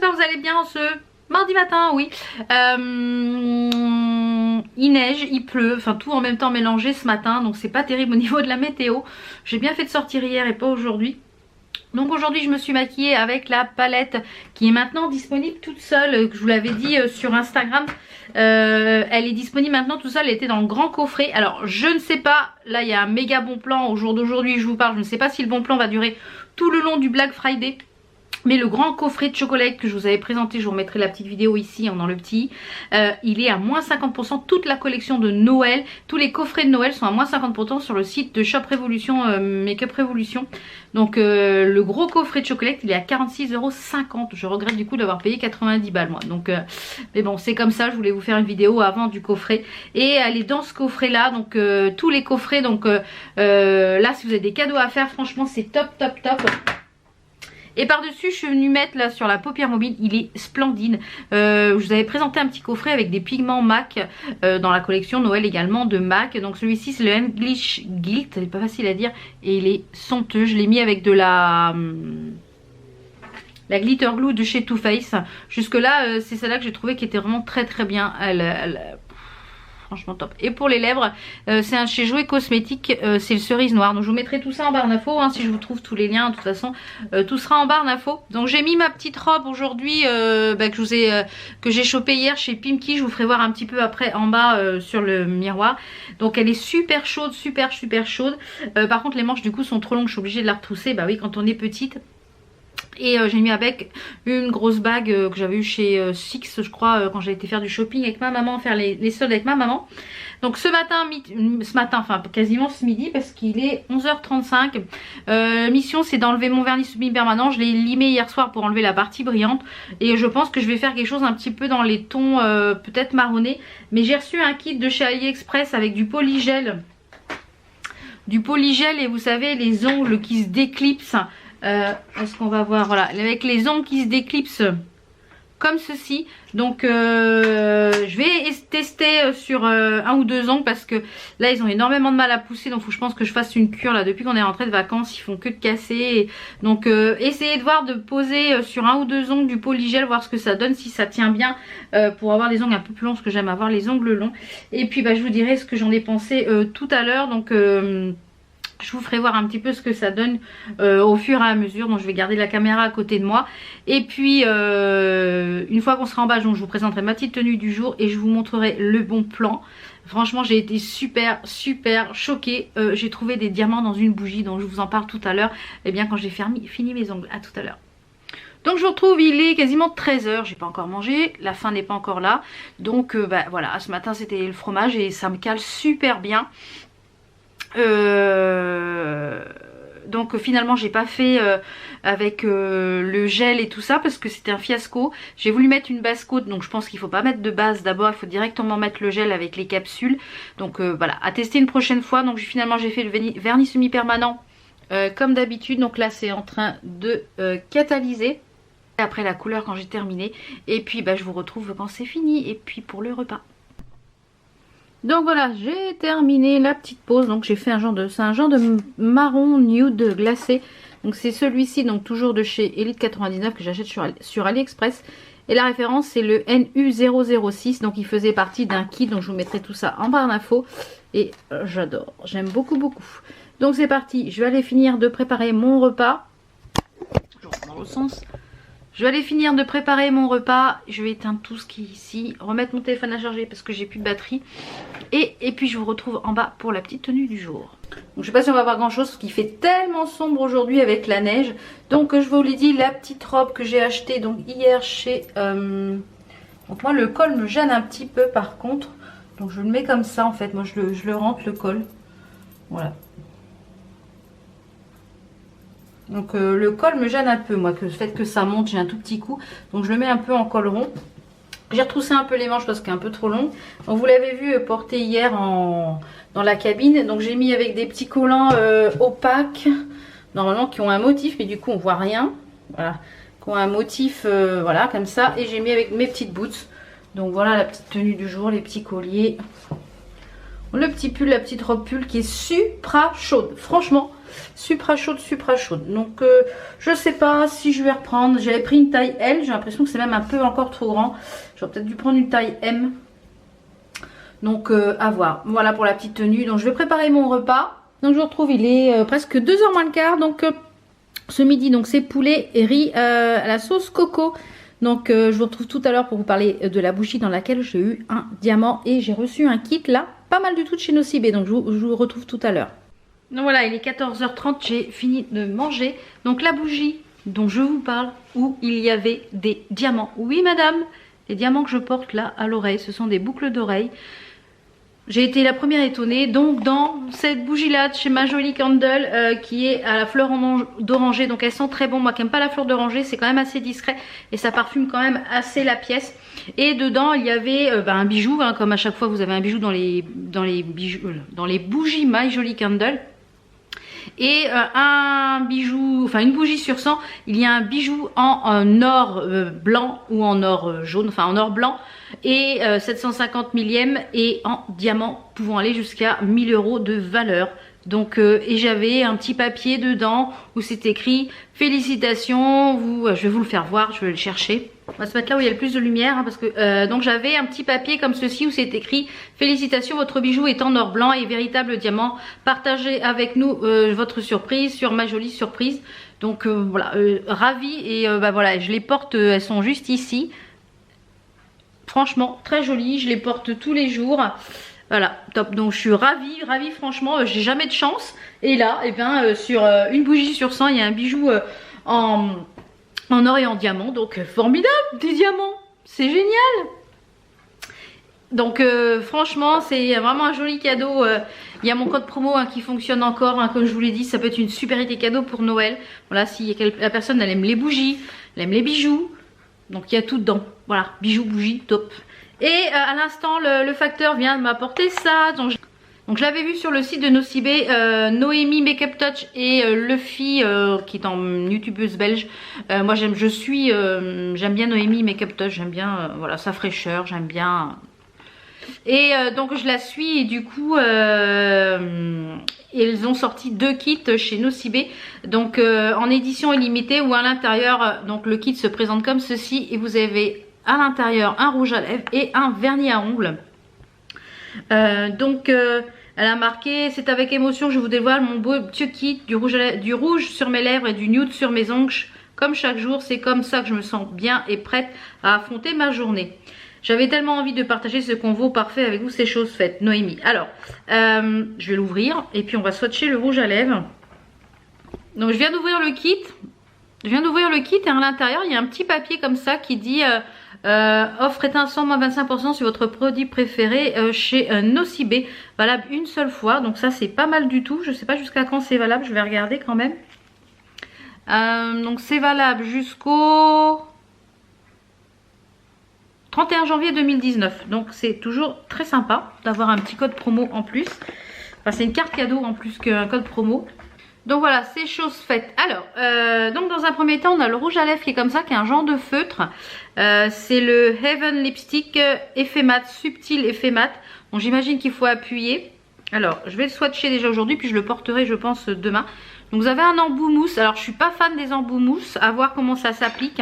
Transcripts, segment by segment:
j'espère que vous allez bien ce mardi matin, oui. Il neige, il pleut, enfin tout en même temps mélangé ce matin, donc c'est pas terrible au niveau de la météo. J'ai bien fait de sortir hier et pas aujourd'hui. Donc aujourd'hui je me suis maquillée avec la palette qui est maintenant disponible toute seule, que je vous l'avais dit sur Instagram. Elle est disponible maintenant toute seule, elle était dans le grand coffret. Alors je ne sais pas, là il y a un méga bon plan au jour d'aujourd'hui, je vous parle, je ne sais pas si le bon plan va durer tout le long du Black Friday. Mais le grand coffret de chocolat que je vous avais présenté, je vous remettrai la petite vidéo ici dans le petit, il est à moins 50%, toute la collection de Noël, tous les coffrets de Noël sont à moins 50% sur le site de Shop Révolution, Make-up Révolution. Donc le gros coffret de chocolat il est à 46,50 €, je regrette du coup d'avoir payé 90 balles moi. Donc mais bon c'est comme ça, je voulais vous faire une vidéo avant du coffret. Et elle est dans ce coffret là, donc tous les coffrets, donc là si vous avez des cadeaux à faire, franchement c'est top top top. Et par dessus je suis venue mettre là sur la paupière mobile, il est splendide. Je vous avais présenté un petit coffret avec des pigments MAC dans la collection Noël également de MAC. Donc celui-ci c'est le English Gilt, c'est pas facile à dire et il est somptueux. Je l'ai mis avec de la glitter glue de chez Too Faced. Jusque là c'est celle-là que j'ai trouvé qui était vraiment très très bien. Franchement top. Et pour les lèvres, c'est un chez Jouet Cosmétique, c'est le cerise noir. Donc je vous mettrai tout ça en barre d'infos, hein, si je vous trouve tous les liens. De toute façon, tout sera en barre d'infos. Donc j'ai mis ma petite robe aujourd'hui que j'ai chopée hier chez Pimki. Je vous ferai voir un petit peu après en bas sur le miroir. Donc elle est super chaude, super chaude. Par contre les manches du coup sont trop longues, je suis obligée de la retrousser. Bah oui, quand on est petite. Et j'ai mis avec une grosse bague que j'avais eu chez Six, je crois, quand j'ai été faire du shopping avec ma maman, faire les soldes avec ma maman. Donc ce matin, enfin quasiment ce midi, parce qu'il est 11h35. Mission c'est d'enlever mon vernis semi-permanent. Je l'ai limé hier soir pour enlever la partie brillante. Et je pense que je vais faire quelque chose un petit peu dans les tons peut-être marronnés. Mais j'ai reçu un kit de chez AliExpress avec du polygel. Du polygel et vous savez les ongles qui se déclipsent. Est-ce qu'on va voir, voilà, avec les ongles qui se déclipsent comme ceci. Donc je vais tester sur un ou deux ongles parce que là ils ont énormément de mal à pousser. Donc faut, je pense que je fasse une cure là depuis qu'on est rentré de vacances, ils font que de casser. Et donc essayez de voir, de poser sur un ou deux ongles du polygel, voir ce que ça donne, si ça tient bien, pour avoir les ongles un peu plus longs, parce que j'aime avoir les ongles longs. Et puis bah, je vous dirai ce que j'en ai pensé tout à l'heure. Donc je vous ferai voir un petit peu ce que ça donne au fur et à mesure. Donc je vais garder la caméra à côté de moi. Et puis une fois qu'on sera en bas, donc, je vous présenterai ma petite tenue du jour et je vous montrerai le bon plan. Franchement j'ai été super choquée. J'ai trouvé des diamants dans une bougie, donc je vous en parle tout à l'heure. Et bien quand j'ai fini mes ongles, à tout à l'heure. Donc je vous retrouve, il est quasiment 13 h, j'ai pas encore mangé, la faim n'est pas encore là. Donc bah, voilà, ce matin c'était le fromage et ça me cale super bien. Donc finalement j'ai pas fait avec le gel et tout ça parce que c'était un fiasco. J'ai voulu mettre une base coat, donc je pense qu'il faut pas mettre de base d'abord, il faut directement mettre le gel avec les capsules. Donc voilà, à tester une prochaine fois. Donc finalement j'ai fait le vernis semi-permanent comme d'habitude. Donc là c'est en train de catalyser. Après la couleur quand j'ai terminé. Et puis bah, je vous retrouve quand c'est fini. Et puis pour le repas. Donc voilà, j'ai terminé la petite pause. Donc j'ai fait c'est un genre de marron nude glacé. Donc c'est celui-ci, donc toujours de chez Elite 99 que j'achète sur AliExpress. Et la référence c'est le NU006. Donc il faisait partie d'un kit. Donc je vous mettrai tout ça en barre d'infos. Et j'adore, j'aime beaucoup. Donc c'est parti, je vais aller finir de préparer mon repas. Toujours dans l'autre sens. Je vais aller finir de préparer mon repas. Je vais éteindre tout ce qui est ici. Remettre mon téléphone à charger parce que j'ai plus de batterie. Et puis je vous retrouve en bas pour la petite tenue du jour. Donc je sais pas si on va voir grand chose parce qu'il fait tellement sombre aujourd'hui avec la neige. Donc je vous l'ai dit, la petite robe que j'ai achetée donc hier chez... Donc moi le col me gêne un petit peu par contre. Donc je le mets comme ça en fait. Moi je le rentre le col. Voilà. Donc le col me gêne un peu, moi, que le fait que ça monte, j'ai un tout petit coup. Donc je le mets un peu en col rond. J'ai retroussé un peu les manches parce qu'elle est un peu trop longue. Donc vous l'avez vu porter hier dans la cabine. Donc j'ai mis avec des petits collants opaques, normalement qui ont un motif, mais du coup on voit rien. Voilà, qui ont un motif, voilà, comme ça. Et j'ai mis avec mes petites boots. Donc voilà la petite tenue du jour, les petits colliers. Le petit pull, la petite robe pull qui est supra chaude. Franchement, supra chaude, supra chaude. Donc, je sais pas si je vais reprendre. J'avais pris une taille L. J'ai l'impression que c'est même un peu encore trop grand. J'aurais peut-être dû prendre une taille M. Donc, à voir. Voilà pour la petite tenue. Donc, je vais préparer mon repas. Donc, je vous retrouve. Il est presque 2h moins le quart. Donc, ce midi, donc c'est poulet et riz à la sauce coco. Donc, je vous retrouve tout à l'heure pour vous parler de la bougie dans laquelle j'ai eu un diamant. Et j'ai reçu un kit là. Pas mal du tout de chez Nocibé, donc je vous retrouve tout à l'heure. Donc voilà, il est 14h30, j'ai fini de manger. Donc la bougie dont je vous parle, où il y avait des diamants. Oui madame, les diamants que je porte là à l'oreille, ce sont des boucles d'oreilles. J'ai été la première étonnée. Donc dans cette bougie là de chez Majoli Candle qui est à la fleur d'oranger, donc elles sont très bon. Moi qui n'aime pas la fleur d'oranger, c'est quand même assez discret et ça parfume quand même assez la pièce. Et dedans il y avait un bijou, hein, comme à chaque fois vous avez un bijou dans les bougies Majoli Candle. Et un bijou, enfin une bougie sur 100, il y a un bijou en or blanc ou en or jaune, enfin en or blanc et 750 millième et en diamant pouvant aller jusqu'à 1000 € de valeur. Donc et j'avais un petit papier dedans où c'est écrit félicitations, je vais vous le faire voir, je vais le chercher. On va se mettre là où il y a le plus de lumière hein, parce que donc j'avais un petit papier comme ceci où c'est écrit félicitations, votre bijou est en or blanc et véritable diamant, partagez avec nous votre surprise sur ma jolie surprise. Donc voilà, ravie et voilà, je les porte, elles sont juste ici. Franchement très jolies, je les porte tous les jours. Voilà, top. Donc je suis ravie franchement, j'ai jamais de chance. Et là, eh bien, sur une bougie sur 100, il y a un bijou en or et en diamant. Donc formidable, des diamants, c'est génial. Donc franchement, c'est vraiment un joli cadeau. Il y a mon code promo hein, qui fonctionne encore, hein, comme je vous l'ai dit, ça peut être une super idée cadeau pour Noël. Voilà, si la personne elle aime les bougies, elle aime les bijoux. Donc il y a tout dedans. Voilà, bijoux, bougies, top. Et à l'instant, le facteur vient de m'apporter ça. Donc je l'avais vu sur le site de Nocibé, Noémie Makeup Touch et Luffy, qui est en youtubeuse belge. Moi j'aime bien Noémie Makeup Touch, j'aime bien voilà, sa fraîcheur, j'aime bien. Et donc je la suis et du coup ils ont sorti 2 kits chez Nocibé. Donc en édition illimitée ou à l'intérieur, donc le kit se présente comme ceci et vous avez à l'intérieur un rouge à lèvres et un vernis à ongles. Donc elle a marqué c'est avec émotion que je vous dévoile mon beau petit kit du rouge sur mes lèvres et du nude sur mes ongles. Comme chaque jour, c'est comme ça que je me sens bien et prête à affronter ma journée. J'avais tellement envie de partager ce convo parfait avec vous, c'est chose faite. Noémie. Alors, je vais l'ouvrir et puis on va swatcher le rouge à lèvres. Donc je viens d'ouvrir le kit. Et à l'intérieur il y a un petit papier comme ça qui dit offre étincelant moins 25% sur votre produit préféré chez Nocibé. Valable une seule fois. Donc ça c'est pas mal du tout. Je sais pas jusqu'à quand c'est valable. Je vais regarder quand même. Donc c'est valable jusqu'au 31 janvier 2019. Donc c'est toujours très sympa d'avoir un petit code promo en plus. Enfin c'est une carte cadeau en plus qu'un code promo. Donc voilà, c'est chose faite. Alors, donc dans un premier temps, on a le rouge à lèvres qui est comme ça, qui est un genre de feutre. C'est le Heaven Lipstick effet mat, subtil effet mat. Donc j'imagine qu'il faut appuyer. Alors, je vais le swatcher déjà aujourd'hui, puis je le porterai, je pense, demain. Donc vous avez un embout mousse. Alors, je suis pas fan des embouts mousse. À voir comment ça s'applique.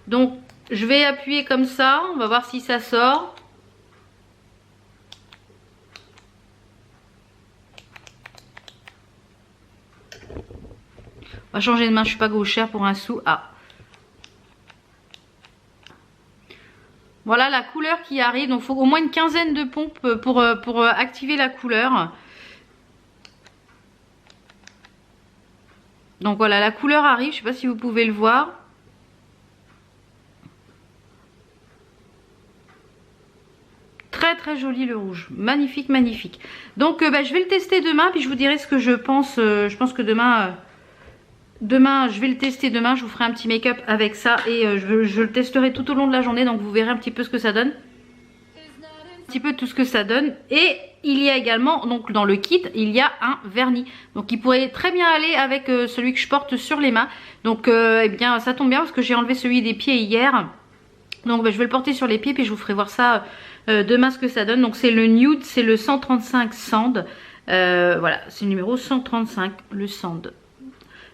Donc, je vais appuyer comme ça. On va voir si ça sort. On va changer de main, je suis pas gauchère pour un sou. Ah. Voilà la couleur qui arrive. Donc il faut au moins une quinzaine de pompes pour activer la couleur. Donc voilà, la couleur arrive. Je sais pas si vous pouvez le voir. Très très joli le rouge. Magnifique, magnifique. Donc je vais le tester demain. Puis je vous dirai ce que je pense. Je pense que demain, je vais le tester demain. Je vous ferai un petit make-up avec ça. Et je le testerai tout au long de la journée. Donc vous verrez un petit peu ce que ça donne. Un petit peu tout ce que ça donne. Et il y a également, donc dans le kit, il y a un vernis. Donc il pourrait très bien aller avec celui que je porte sur les mains. Donc eh bien ça tombe bien parce que j'ai enlevé celui des pieds hier. Donc je vais le porter sur les pieds puis je vous ferai voir ça demain ce que ça donne. Donc c'est le nude, c'est le 135 sand. Voilà, c'est le numéro 135, le sand.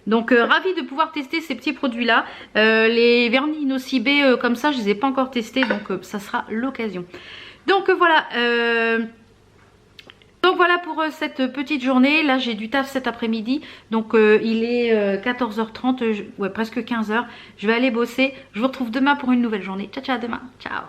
Donc ravie de pouvoir tester ces petits produits là. Les vernis Nocibé comme ça, je les ai pas encore testés, donc ça sera l'occasion. Donc voilà. Donc voilà pour cette petite journée. Là j'ai du taf cet après-midi. Donc il est 14h30, ouais presque 15h. Je vais aller bosser. Je vous retrouve demain pour une nouvelle journée. Ciao ciao, à demain. Ciao.